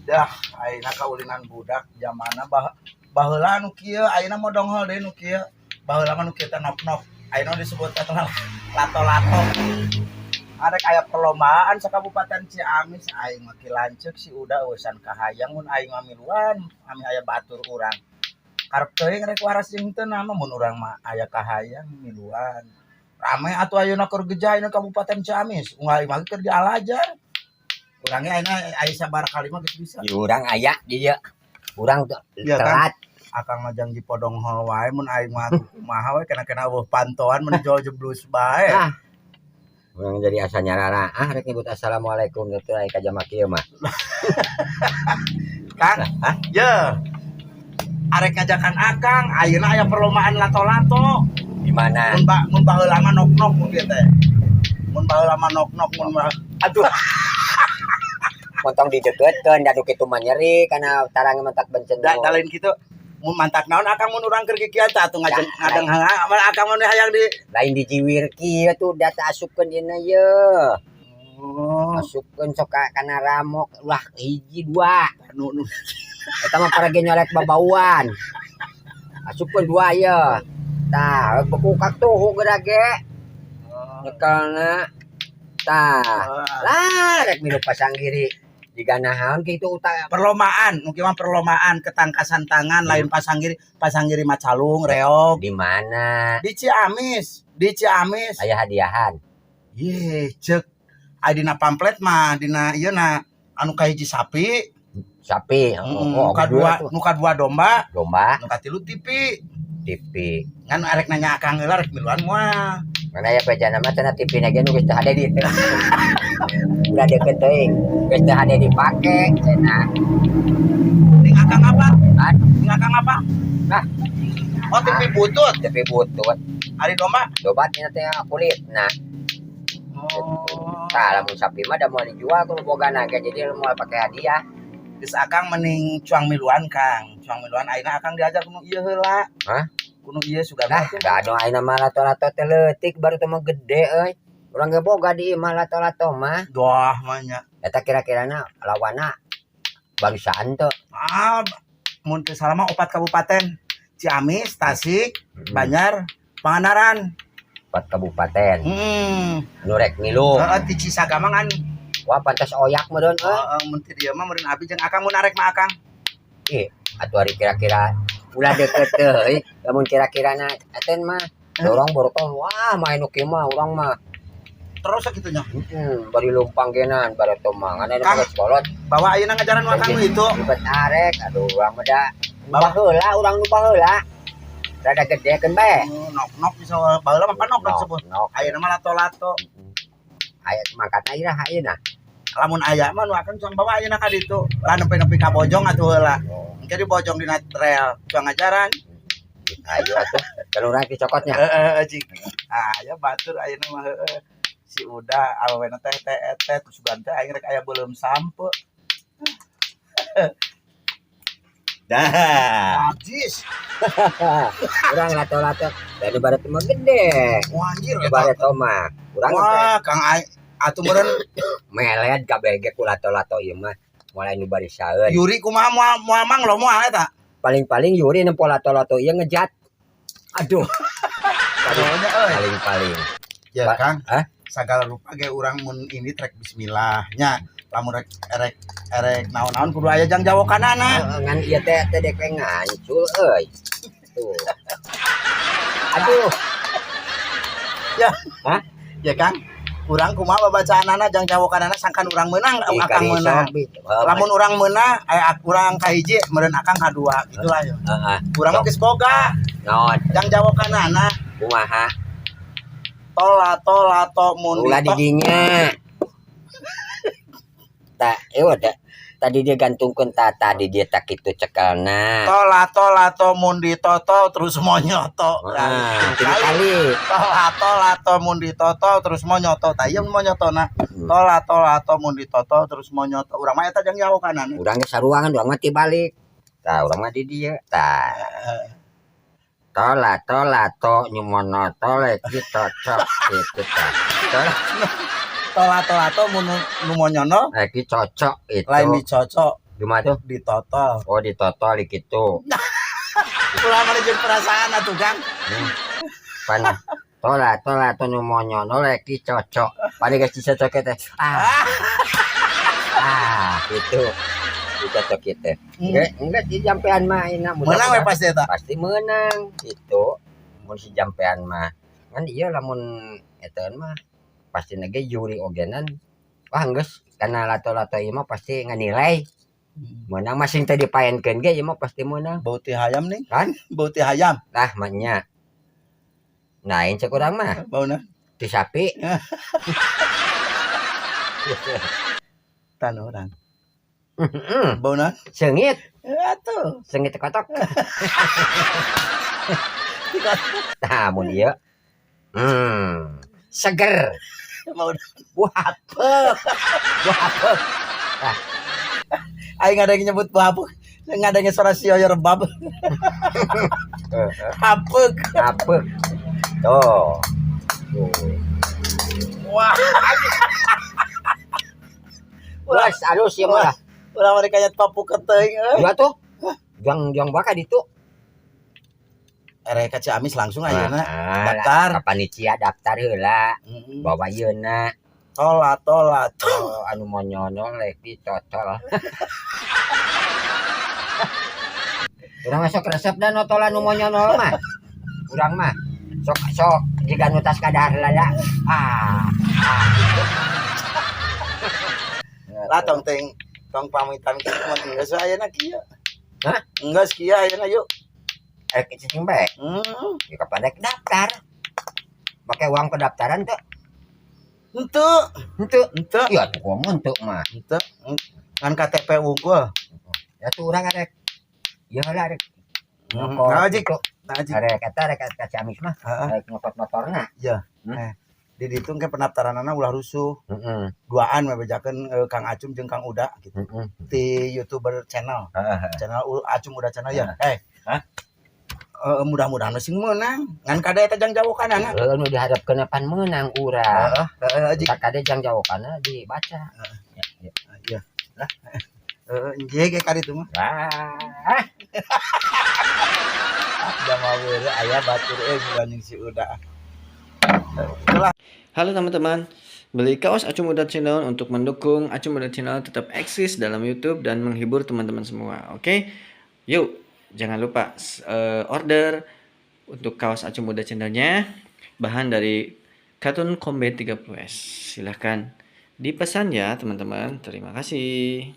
dah ayeuna kaulinan budak zamana baheula nu kieu ayeuna modong deui nu kieu baheula mah nu kieu teh nok-nok ayeuna disebut teh lato-lato arek aya perlombaan sakabupaten Ciamis aing mah ki lanceuk si uda eusan kahayang mun aing mah miluan ami aya batur urang karep teuing rek waras jeung teu nama mun urang mah aya kahayang miluan rame atuh ayeuna keur gejah ayeuna kabupaten Ciamis unggal mah keur dialajar urangnya ayeuna aya sabar kali mah geus bisa urang aya di dieu urang ya telat kan? Akang mah janji podong hol wae mun aing mah kumaha we kena eueuh pantoan mun jual jeblus bae urang jadi asa nyarana rek nyebut assalamualaikum teh aya ka jama kieu mah Kang ye arek ngajakan akang ayeuna aya perlombaan lato-lato di mana mun baheula mah nok-nok mun kieu teh mun baheula mah nok-nok mun aduh potong dideukeutkeun da nu kitu mah nyeri kana tarang mentak bencen da lain kitu mun mantak naon akang mun urang keur kikieu teh atuh ngadeng akang mun hayang di lain dijiwir kieu tuh data asupkeun dina ye asupkeun sok kana ramok ulah hiji dua nu eta mah parage nyolek babauan asupkeun dua ye tah bekukak tuh gerage nyekelna tah lah rek minum pasanggiri diganahan kitu utang perlombaan mungkin mah perlombaan ketangkasan tangan lain pasanggiri mah calung reog di mana di Ciamis aya hadiahan ye cek aya dina pamflet mah dina ieu na anu kahiji sapi nu kadua domba nu katilu TV kan arek nanya akang heula rek miluan moal mana ya pejana mah cenah TV na ge nu geus teu hade di teh udah deket teuing geus teu hade dipake cenah ning akang apa nah oh TV butut ari domba tina teh kulitna tah lamun sapi mah da moal dijual kudu bogana ge jadi moal pake hadiah geus akang mending cuang miluan ayeuna akang diajar kudu ieu heula kudu ieu sugan da anu ayeuna mah lato-lato teh leutik baru teh mah gede euy urang ge boga di imah lato-lato mah doah mah nya eta kira-kirana lawanna bangsaan teu mun teu salah mah 4 kabupaten Ciamis, Tasik, Banjar, Pangandaran 4 kabupaten anu rek milu heeh ti Cisaga mah kan wah pantes oyak meureun mun ti dieu mah meureun abi jeung akang mun arek mah akang atuh ari kira-kira ulah deket teh lamun kira-kirana eten mah urang baru tahu wah main oke mah urang mah terus sakitunya bari lumpang genan bari teu mah ngana geus kolot bawa ayeuna ngajaran wakang itu ribet arek aduh urang mah da baheula urang nu baheula rada gedekeun bae nok-nok bisa baheula mah panok disebut ayeuna mah lato-lato aya mangkatna irah ayeuna lamun aya mah nu akan cuang bawa ayeuna ka ditu lah nepi-nepi ka bojong atuh heula jadi bojong dina trail cuang ngajaran ayo atuh kalau urang dicokotnya cik aya batur ayeuna mah si udah awena teh terus gante aing rek aya belum sampe dah ajis urang lato-lato dari barat mah gede anjir barat mah urang wah kang atuh meureun melet kabeh ku lato-lato ieu mah mulai nu barisaeun Yuri kumaha moal manglo moal eta paling-paling Yuri nempo lato-lato ieu ngejat aduh paling ya Kang sagala rupa ge urang mun ini trek bismillah nya lamun erek naon-naon kudu aya jang jawokanana ngan ieu teh dek ngancul euy tuh aduh ya Kang urang kumaha babacaanana jang jawokanana sangkan urang meunang akang meunang lamun urang meunang urang kahiji meureun akang kadua gitulah yo urang geus boga naon jang jawokanana kumaha lato mun ulah didinya tak tadi dia gantungkeun tadi dia tak kitu cekelna lato mun ditoto terus monyoto kali lato mun ditoto terus monyoto tah ieu monyotona lato mun ditoto terus monyoto urang mah eta jang jawokanan urang ge saruangan urang mah ti balik tah urang mah di dieu tah lato nyumono tolek cocok gitu tah lato mun nu monyono iki cocok itu lain dicocok Cuma tuh. ditotol. Oh ditotol gitu. Ulah mana jeung perasaan atuh Kang. Pan tola nu monyo nolek ki cocok. Paling geus dicocok teh. Gitu. Dicocok teh. Enggak di jampean mah ayeuna Menang we pasti eta. pasti menang gitu. Mun si jampean mah kan ieu lamun eta mah pasti nage juri ogenan. Wah geus kana lato-lato ieu mah pasti nganilai. Menang masing teh dipaenkeun ge ieu mah pasti menang. Bau teh hayam nih. Kan? Bau teh hayam. Lah mah nya. Nah, yang cek urang mah Bauna. ti sapi. Tan urang. Bauna. Seungit, Atuh. seungit kotok. Tah mun ieu. Seger. Bauna. Wapek. Wapek. Aing ada yang nyebut babu. Ngadenge suara sioyo rebab. Hapek. Apek. Tuh. Wah. Bos, alus ieu mah. Ulah mari kayat papu keteuing euy. Iya tuh. Jang baka ditu. Ere ka Ciamis langsung ayeuna. Daftar. Ka panitia daftar heula. Bawa yeuna. Tola. Oh, anu monyono lek dicocol. Urang masuk resep dan notol anu monyono mah. Urang mah sok jika nu tas kadar lala. Gitu. Lah tong pamitan kieu mun geus ayeuna kieu. Hah? Geus kieu ayeuna yuk. Cicing bae. Ya kapan daftar. Pakai uang pendaftaran tuh. Henteu. Ya tuh gua henteu mah. Henteu. Ngan KTP unggul. Ya tuh urang arek. Ya lah arek. Nah, Jik. Arek eta arek ka Ciamis mah. Heeh. Arek nyopot motorna. Iya. Di ditu ke pendaftaranana ulah rusuh. Duaan we bejakeun Kang Acum jeung Kang Uda gitu. Di YouTuber channel. Channel Acum Uda channel ya. Mudah-mudahan sing menang. Ngan kada eta jang jauh kana. Nu diharapkeun pan menang urang. Jik. Tak kade jang jauh kana dibaca. Iya. Lah. Ge kali itu mah. Wah. Jama weure aya batur dibanding si Uda. Halo teman-teman, beli kaos Acum Uda Channel untuk mendukung Acum Uda Channel tetap eksis dalam YouTube dan menghibur teman-teman semua. Oke, yuk jangan lupa order untuk kaos Acum Uda Channelnya, bahan dari Katun Combat 30S. Silahkan dipesan ya teman-teman. Terima kasih.